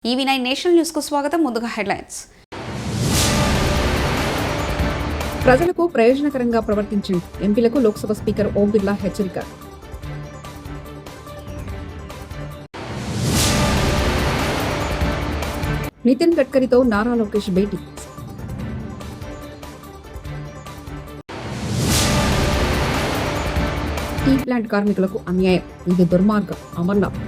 EV9 national news కు స్వాగతం. ముందుగా హెడ్లైన్స్. ప్రజలకు ప్రయోజనకరంగా ప్రవర్తించండి, ఎంపీలకు లోక్సభ స్పీకర్ ఓం బిర్లా హెచ్చరిక. నితిన్ గడ్కరీతో నారా లోకేష్ భేటీ. స్టీల్ ప్లాంట్ కార్మికులకు అన్యాయం, ఇది దుర్మార్గం, అమర్నాథ్.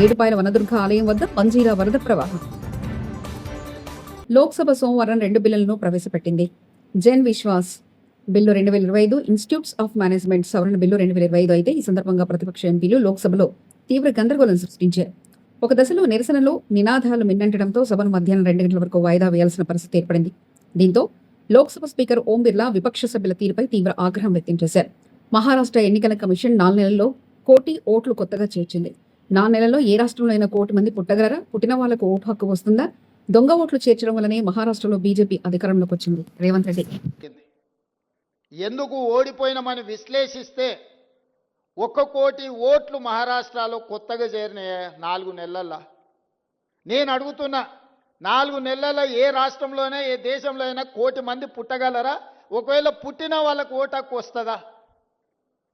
ఏడుపాయల వనదుర్గ ఆలయం వద్ద మంజీరా వరద ప్రవాహం. లోక్సభ సోమవారం 2 బిల్లులను ప్రవేశపెట్టింది. Jan Vishwas bill 2025, institutes of management సవరణ బిల్లు 2025 అయితే ఈ సందర్భంగా ప్రతిపక్ష ఎంపీలు లోక్సభలో తీవ్ర గందరగోళం సృష్టించారు. ఒక దశలో నిరసనలు, నినాదాలు మిన్నంటడంతో సభను మధ్యాహ్నం 2 గంటల వరకు వాయిదా వేయాల్సిన పరిస్థితి ఏర్పడింది. దీంతో లోక్సభ స్పీకర్ ఓం బిర్లా విపక్ష సభ్యుల తీరుపై తీవ్ర ఆగ్రహం వ్యక్తం చేశారు. మహారాష్ట్ర ఎన్నికల కమిషన్ 4 నెలల్లో 1 కోటి ఓట్లు కొత్తగా చేర్చింది. 4 నెలల్లో ఏ రాష్ట్రంలో అయినా 1 కోటి మంది పుట్టగలరా? పుట్టిన వాళ్లకు ఓటు హక్కు వస్తుందా? దొంగ ఓట్లు చేర్చడం వల్లనే మహారాష్ట్రలో బీజేపీ అధికారంలోకి వచ్చింది. రేవంత్ రెడ్డి ఎందుకు ఓడిపోయినామని విశ్లేషిస్తే 1 కోటి ఓట్లు మహారాష్ట్రలో కొత్తగా చేరినాయి 4 నెలల్లో. నేను అడుగుతున్నా, 4 నెలల్లో ఏ రాష్ట్రంలోనే ఏ దేశంలో అయినా 1 కోటి మంది పుట్టగలరా? ఒకవేళ పుట్టిన వాళ్ళకు ఓటు హక్కు వస్తుందా?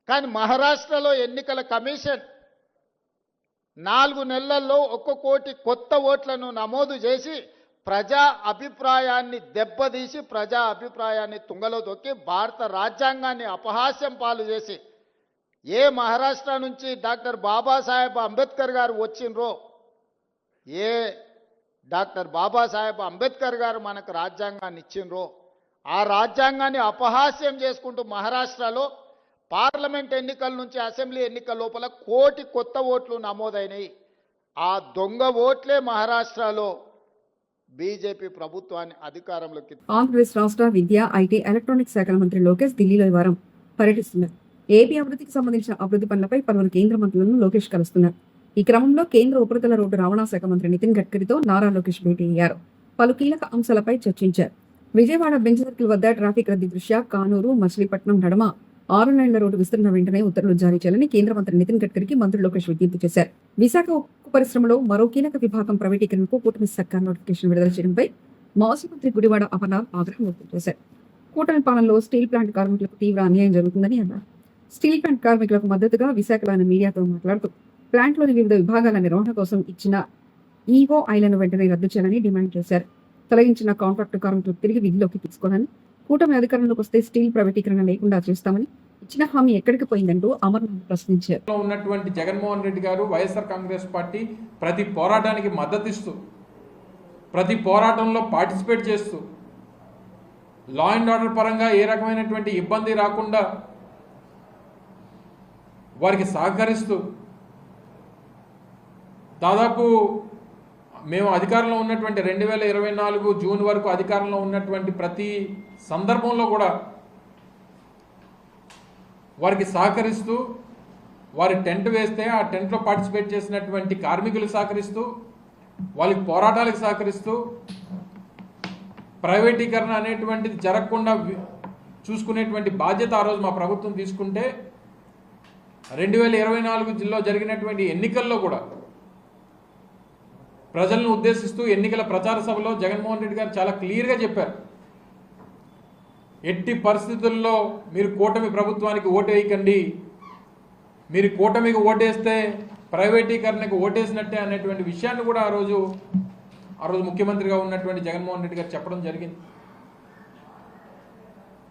కానీ మహారాష్ట్రలో ఎన్నికల కమిషన్ 4 నెలల్లో 1 కోటి కొత్త ఓట్లను నమోదు చేసి ప్రజా అభిప్రాయాన్ని దెబ్బతీసి, ప్రజా అభిప్రాయాన్ని తుంగలో దొక్కి భారత రాజ్యాంగాన్ని అపహాస్యం పాలు చేసి, ఏ మహారాష్ట్ర నుంచి డాక్టర్ బాబాసాహెబ్ అంబేద్కర్ గారు వచ్చిండ్రో, ఏ డాక్టర్ బాబాసాహెబ్ అంబేద్కర్ గారు మనకు రాజ్యాంగాన్ని ఇచ్చిండ్రో, ఆ రాజ్యాంగాన్ని అపహాస్యం చేసుకుంటూ మహారాష్ట్రలో పార్లమెంట్ ఎన్నికల నుంచి అసెంబ్లీ ఎన్నికల లోపల 1 కోటి కొత్త ఓట్లు నమోదైనవి. ఆ దొంగ ఓట్లే మహారాష్ట్రలో బీజేపీ ప్రభుత్వాన్ని అధికారంలోకి. ఆంధ్రప్రదేశ్ రాష్ట్ర విద్యా, ఐటీ, ఎలక్ట్రానిక్స్ శాఖల మంత్రి లోకేష్ ఢిల్లీలో ఈ వారం పర్యటిస్తున్నారు. ఏపీ అభివృద్ధికి సంబంధించిన అభివృద్ధి పనులపై పలువురు కేంద్ర మంత్రులను లోకేష్ కలుస్తున్నారు. ఈ క్రమంలో కేంద్ర ఉపరితల రోడ్డు రవాణా శాఖ మంత్రి నితిన్ గడ్కరీతో నారా లోకేష్ భేటీ అయ్యారు. పలు కీలక అంశాలపై చర్చించారు. విజయవాడ బెంచ్ సర్కిల్ వద్ద ట్రాఫిక్ రద్దీ దృష్ట్యా కానూరు, మచిలీపట్నం నడుమ 6 లైన్ల రోడ్డు విస్తరణ వెంటనే ఉత్తర్వులు జారీ చేయాలని కేంద్ర మంత్రి నితిన్ గడ్కరీకి మంత్రి లోకేష్ విజ్ఞప్తి చేశారు. విశాఖ ఉక్కు పరిశ్రమలో మరో కీలక విభాగం ప్రైవేటీకరణకు కూటమి సర్కార్ నోటిఫికేషన్ విడుదల చేయడంపై మాజీ మంత్రి గుడివాడ అమర్నాథ్ ఆగ్రహం వ్యక్తం చేశారు. కూటమి పాలనలో స్టీల్ ప్లాంట్ కార్మికులకు తీవ్ర అన్యాయం జరుగుతుందని అన్నారు. స్టీల్ ప్లాంట్ కార్మికులకు మద్దతుగా విశాఖలో ఆయన మీడియాతో మాట్లాడుతూ ప్లాంట్లోని వివిధ విభాగాల నిర్వహణ కోసం ఇచ్చిన ఈఓఐలను వెంటనే రద్దు చేయాలని డిమాండ్ చేశారు. తొలగించిన కాంట్రాక్టు కార్మికులకు తిరిగి విధిలోకి తీసుకోవాలని, కూటమి అధికారంలోకి వస్తే స్టీల్ ప్రైవేటీకరణ లేకుండా చేస్తామని ఇచ్చిన హామీ ఎక్కడికి పోయిందంటూ అమర్నాథ్ ప్రశ్నించారు. ఉన్నటువంటి జగన్మోహన్ రెడ్డి గారు, వైఎస్ఆర్ కాంగ్రెస్ పార్టీ ప్రతి పోరాటానికి మద్దతిస్తూ, ప్రతి పోరాటంలో పార్టిసిపేట్ చేస్తూ, లా అండ్ ఆర్డర్ పరంగా ఏ రకమైనటువంటి ఇబ్బంది రాకుండా వారికి సహకరిస్తూ, దాదాపు మేము అధికారంలో ఉన్నటువంటి 2024 జూన్ వరకు అధికారంలో ఉన్నటువంటి ప్రతి సందర్భంలో కూడా వారికి సహకరిస్తూ, వారి టెంట్ వేస్తే ఆ టెంట్లో పార్టిసిపేట్ చేసినటువంటి కార్మికులకు సహకరిస్తూ, వాళ్ళకి పోరాటాలకు సహకరిస్తూ, ప్రైవేటీకరణ అనేటువంటిది జరగకుండా చూసుకునేటువంటి బాధ్యత ఆ రోజు మా ప్రభుత్వం తీసుకుంటే 2024లో జరిగినటువంటి ఎన్నికల్లో కూడా ప్రజలను ఉద్దేశిస్తూ ఎన్నికల ప్రచార సభలో జగన్మోహన్ రెడ్డి గారు చాలా క్లియర్గా చెప్పారు, ఎట్టి పరిస్థితుల్లో మీరు కూటమి ప్రభుత్వానికి ఓటు వేయకండి, మీరు కూటమికి ఓటేస్తే ప్రైవేటీకరణకు ఓటేసినట్టే అనేటువంటి విషయాన్ని కూడా ఆ రోజు ముఖ్యమంత్రిగా ఉన్నటువంటి జగన్మోహన్ రెడ్డి గారు చెప్పడం జరిగింది.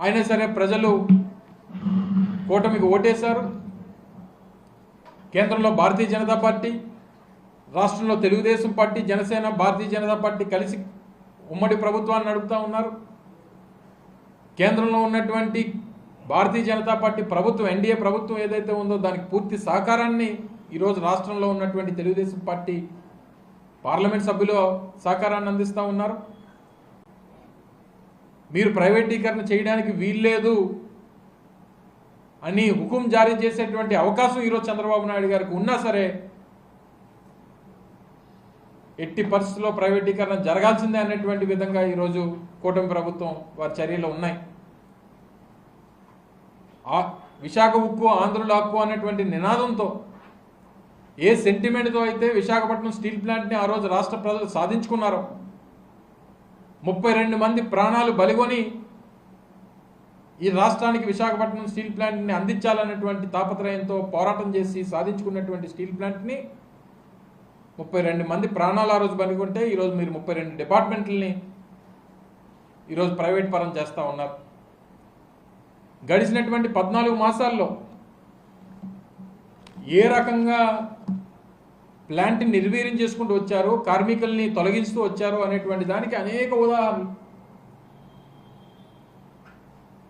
అయినా సరే ప్రజలు కూటమికి ఓటేశారు. కేంద్రంలో భారతీయ జనతా పార్టీ, రాష్ట్రంలో తెలుగుదేశం పార్టీ, జనసేన, భారతీయ జనతా పార్టీ కలిసి ఉమ్మడి ప్రభుత్వాన్ని నడుపుతూ ఉన్నారు. కేంద్రంలో ఉన్నటువంటి భారతీయ జనతా పార్టీ ప్రభుత్వం, ఎన్డీఏ ప్రభుత్వం ఏదైతే ఉందో దానికి పూర్తి సహకారాన్ని ఈరోజు రాష్ట్రంలో ఉన్నటువంటి తెలుగుదేశం పార్టీ పార్లమెంట్ సభ్యులు సహకారాన్ని అందిస్తూ ఉన్నారు. మీరు ప్రైవేటీకరణ చేయడానికి వీల్లేదు అని హుకుం జారీ చేసేటువంటి అవకాశం ఈరోజు చంద్రబాబు నాయుడు గారికి ఉన్నా సరే ఎట్టి పరిస్థితుల్లో ప్రైవేటీకరణ జరగాల్సిందే అనేటువంటి విధంగా ఈరోజు కూటమి ప్రభుత్వం వారి చర్యలు ఉన్నాయి. విశాఖ ఉక్కు ఆంధ్రుల హక్కు అనేటువంటి నినాదంతో, ఏ సెంటిమెంట్తో అయితే విశాఖపట్నం స్టీల్ ప్లాంట్ని ఆ రోజు రాష్ట్ర ప్రజలు సాధించుకున్నారో, 32 మంది ప్రాణాలు బలిగొని ఈ రాష్ట్రానికి విశాఖపట్నం స్టీల్ ప్లాంట్ని అందించాలన్నటువంటి తాపత్రయంతో పోరాటం చేసి సాధించుకున్నటువంటి స్టీల్ ప్లాంట్ని 32 మంది ప్రాణాలు ఆ రోజు బలిగొంటే ఈరోజు మీరు 32 డిపార్ట్మెంట్లని ఈరోజు ప్రైవేట్ పరం చేస్తూ ఉన్నారు. గడిచినటువంటి 14 మాసాల్లో ఏ రకంగా ప్లాంట్ని నిర్వీర్యం చేసుకుంటూ వచ్చారు, కార్మికుల్ని తొలగిస్తూ వచ్చారు అనేటువంటి దానికి అనేక ఉదాహరణలు.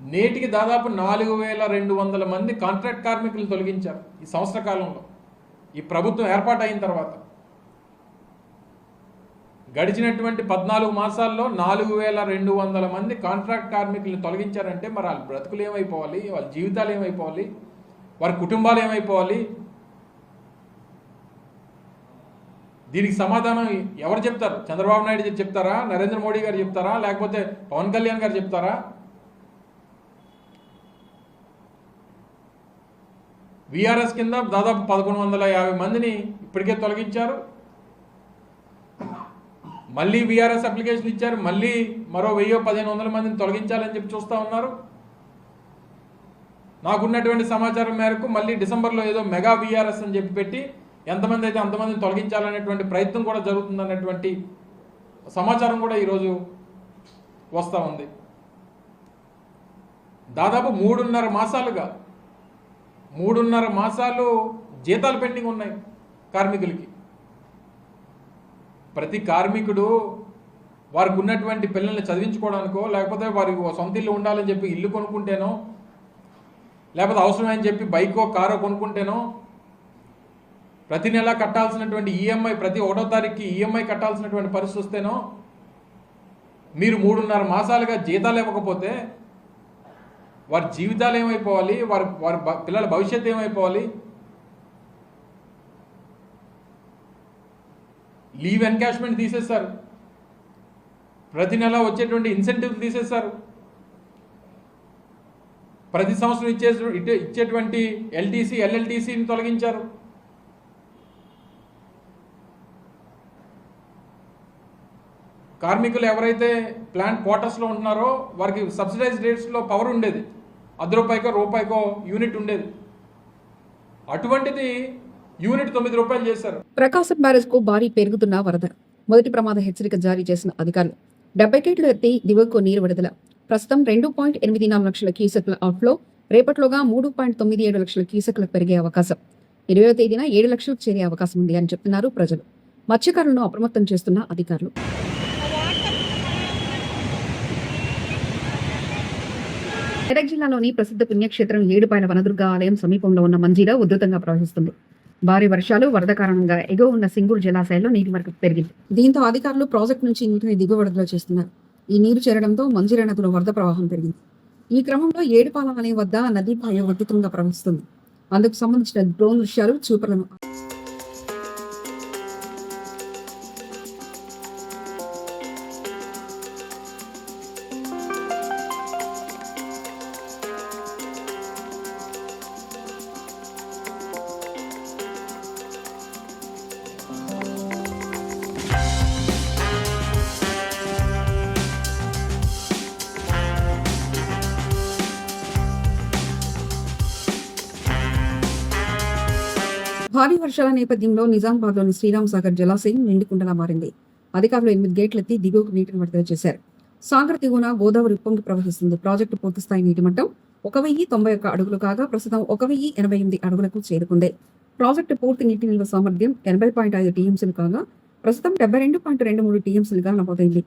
నేటికి దాదాపు 4200 మంది కాంట్రాక్ట్ కార్మికులను తొలగించారు ఈ సంవత్సర కాలంలో, ఈ ప్రభుత్వం ఏర్పాటు అయిన తర్వాత. గడిచినటువంటి 14 మాసాల్లో 4200 మంది కాంట్రాక్ట్ కార్మికులను తొలగించారంటే మరి వాళ్ళ బ్రతుకులు ఏమైపోవాలి, వాళ్ళ జీవితాలు ఏమైపోవాలి, వారి కుటుంబాలు ఏమైపోవాలి? దీనికి సమాధానం ఎవరు చెప్తారు? చంద్రబాబు నాయుడు చెప్తారా, నరేంద్ర మోడీ గారు చెప్తారా, లేకపోతే పవన్ కళ్యాణ్ గారు చెప్తారా? విఆర్ఎస్ కింద దాదాపు 1150 మందిని ఇప్పటికే తొలగించారు. మళ్ళీ విఆర్ఎస్ అప్లికేషన్ ఇచ్చారు, మళ్ళీ మరో 1000-1500 మందిని తొలగించాలని చెప్పి చూస్తూ ఉన్నారు. నాకున్నటువంటి సమాచారం మేరకు మళ్ళీ డిసెంబర్లో ఏదో మెగా విఆర్ఎస్ అని చెప్పి పెట్టి ఎంతమంది అయితే అంతమందిని తొలగించాలనేటువంటి ప్రయత్నం కూడా జరుగుతుందన్నటువంటి సమాచారం కూడా ఈరోజు వస్తూ ఉంది. దాదాపు 3.5 మాసాలు జీతాలు పెండింగ్ ఉన్నాయి కార్మికులకి. ప్రతి కార్మికుడు వారికి ఉన్నటువంటి పిల్లల్ని చదివించుకోవడానికో, లేకపోతే వారికి సొంత ఇల్లు ఉండాలని చెప్పి ఇల్లు కొనుక్కుంటేనో, లేకపోతే అవసరమని చెప్పి బైకో కారో కొనుక్కుంటేనో, ప్రతి నెల కట్టాల్సినటువంటి ఈఎంఐ, ప్రతి 1వ తారీఖుకి ఈఎంఐ కట్టాల్సినటువంటి పరిస్థితి వస్తేనో మీరు 3.5 మాసాలుగా జీతాలు ఇవ్వకపోతే వారి జీవితాలు ఏమైపోవాలి, వారి పిల్లల భవిష్యత్తు ఏమైపోవాలి? లీవ్ ఎన్కాష్మెంట్ తీసేశారు, ప్రతి నెల వచ్చేటువంటి ఇన్సెంటివ్ తీసేశారు, ప్రతి సంవత్సరం ఇచ్చేటువంటి ఎల్టీసీ ఎల్ఎల్టీసీని తొలగించారు. కార్మికులు ఎవరైతే ప్లాంట్ క్వార్టర్స్లో ఉంటున్నారో వారికి సబ్సిడైజ్డ్ రేట్స్లో పవర్ ఉండేది, ₹1 యూనిట్ ఉండేది. అటువంటిది యూనిట్ ₹9 చేశారు. ప్రకాశం బ్యారేజ్ కు భారీ పెరుగుతున్న వరద. మొదటి ప్రమాద హెచ్చరిక జారీ చేసిన అధికారులు. 70 గేట్లు ఎత్తి దిగువకు నీరు విడుదల. ప్రస్తుతం 2.84 లక్షల క్యూసెక్ల అవుట్ఫ్లో. రేపట్లోగా 3.97 లక్షల క్యూసెక్లకు పెరిగే అవకాశం. 20వ తేదీన 7 లక్షలకు చేరే అవకాశం ఉంది అని చెప్తున్నారు ప్రజలు. మత్స్యకారులను అప్రమత్తం చేస్తున్న అధికారులు. మెదక్ జిల్లాలోని ప్రసిద్ధ పుణ్యక్షేత్రం ఏడుపాయల వనదుర్గ ఆలయం సమీపంలో ఉన్న మంజీరా ఉధృతంగా ప్రవహిస్తుంది. భారీ వర్షాలు, వరద కారణంగా ఎగువ ఉన్న సింగూరు జలాశయంలో నీటి మట్టం పెరిగింది. దీంతో అధికారులు ప్రాజెక్టు నుంచి నీటిని దిగువ విడుదల చేస్తున్నారు. ఈ నీరు చేరడంతో మంజీరా నదిలో వరద ప్రవాహం పెరిగింది. ఈ క్రమంలో ఏడుపాలెం అనే వద్ద నదీ పాయ ఉధృతంగా ప్రవహిస్తుంది. అందుకు సంబంధించిన డ్రోన్ దృశ్యాలు చూపలను. భారీ వర్షాల నేపథ్యంలో నిజామాబాద్లోని శ్రీరామ్ సాగర్ జలాశయం నిండుకుండలా మారింది. అధికారులు 8 గేట్లెత్తి దిగువకు నీటిని విడుదల చేశారు. సాగర్ దిగువన గోదావరి ఉప్పొంగి ప్రవహిస్తుంది. ప్రాజెక్టు పూర్తిస్థాయి నీటి మట్టం 1091 అడుగులు కాగా ప్రస్తుతం 1088 అడుగులకు చేరుకుంది. ప్రాజెక్టు పూర్తి నీటి నిల్వ సామర్థ్యం 80.5 టీఎంసీలు కాగా ప్రస్తుతం 72.23 టీఎంసీలుగా నమోదైంది.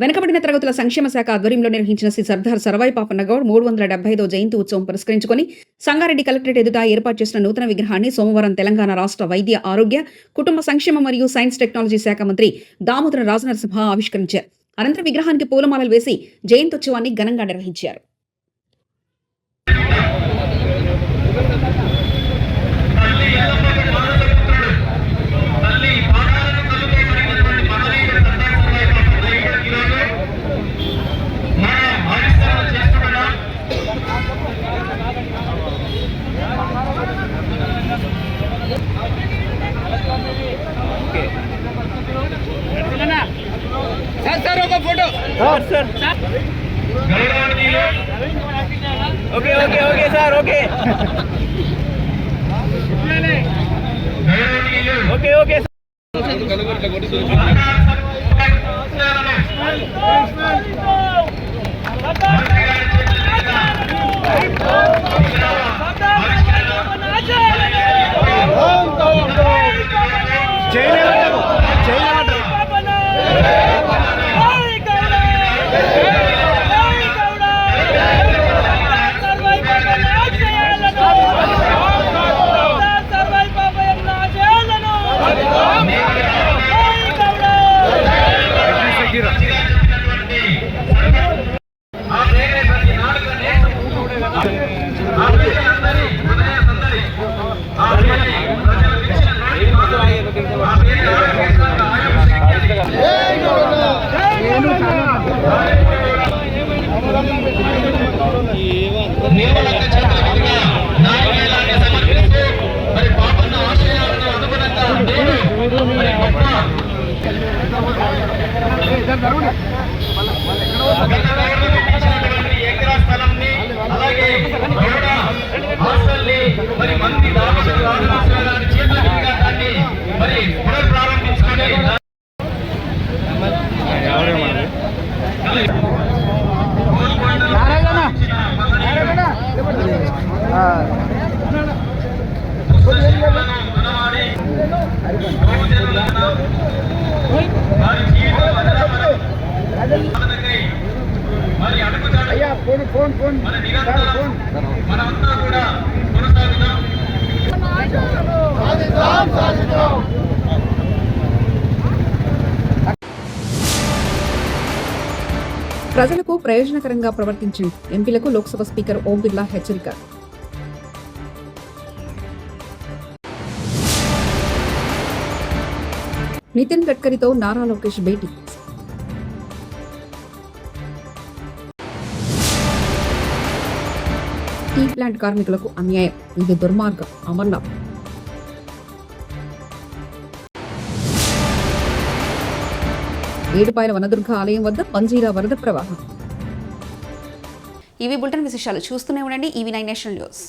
వెనుకబడిన తరగతుల సంక్షేమ శాఖ ఆధ్వర్యంలో నిర్వహించిన శ్రీ సర్దార్ సర్వాయి పాపన్న గౌడ్ 375వ జయంతి ఉత్సవం పురస్కరించుకుని సంగారెడ్డి కలెక్టరేట్ ఎదుట ఏర్పాటు చేసిన నూతన విగ్రహాన్ని సోమవారం తెలంగాణ రాష్ట్ర వైద్య ఆరోగ్య కుటుంబ సంక్షేమ మరియు సైన్స్ టెక్నాలజీ శాఖ మంత్రి దామోదర రాజనరసింహ ఆవిష్కరించారు. అనంతరం విగ్రహానికి పూలమాలలు వేసి జయంతోత్సవాన్ని ఘనంగా నిర్వహించారు. सर ఒక photo sir okay okay okay sir okay okay okay ప్రజలకు ప్రయోజనకరంగా ప్రవర్తించండి. ఎంపీలకు లోక్సభ స్పీకర్ ఓం బిర్లా హెచ్చరిక. నితిన్ గడ్కరీతో నారా లోకేష్ భేటీ. టీ ప్లాంట్ కార్మికులకు అన్యాయం, ఇది దుర్మార్గం. అమర్నాథ్. ఏడుపాయల వనదుర్గ ఆలయం వద్ద పంజీరా వరద ప్రవాహం. ఇవి బులెటిన్ విశేషాలు. చూస్తూనే ఉండండి EV9 నేషనల్ న్యూస్.